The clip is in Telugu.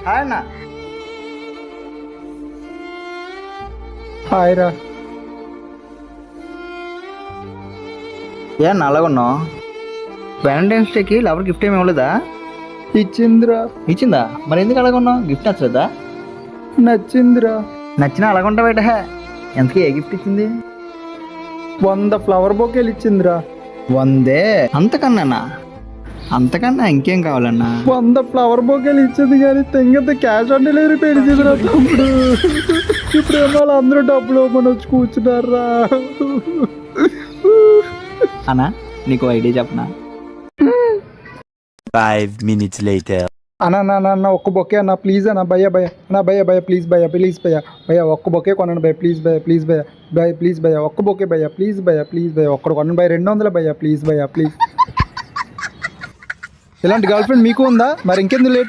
హాయ్ అన్న. హాయ్ రా. ఏ అన్న అలాగున్నావు? వ్యాలంటైన్స్ డేకి లవర్ గిఫ్ట్ ఏమి ఇవ్వలేదా? ఇచ్చిందిరా. ఇచ్చిందా? మరి ఎందుకు అలాగున్నావు? గిఫ్ట్ నచ్చలేదా? నచ్చిందిరా. నచ్చినా అలాగుంటావేట. ఎంతకీ ఏ గిఫ్ట్ ఇచ్చింది? 100 ఫ్లవర్ బొకేలు ఇచ్చిందిరా. 100? అంతకన్నా? అంతకన్నా ఇంకేం కావాలన్నా? 100 ఫ్లవర్ బొకేలు ఇచ్చింది కానీ తెంగత క్యాష్ ఆన్ డెలివరీ పెడిచిందిరా తమ్ముడు. ఇప్పుడు ఏమో అందరూ డబ్బులు ఇవ్వమని వచ్చి కూర్చున్నారా. అన్నా నీకు ఐడియా చెప్పనా? 5 minutes later. అన్న ఒక్క బొకే అన్న ప్లీజ్ అన్న. భయ్య అన్న భయ్య ప్లీజ్ భయ్య ఒక్క బొకే కొనండి భయ్య ప్లీజ్ భయ్య ఒక్క బొకే భయ్య ప్లీజ్ ఒక్కడ కొనండి భయ్య 200 భయ్య ప్లీజ్. ఇలాంటి గర్ల్ ఫ్రెండ్ మీకు ఉందా? మరి ఇంకెందుకు లేటు?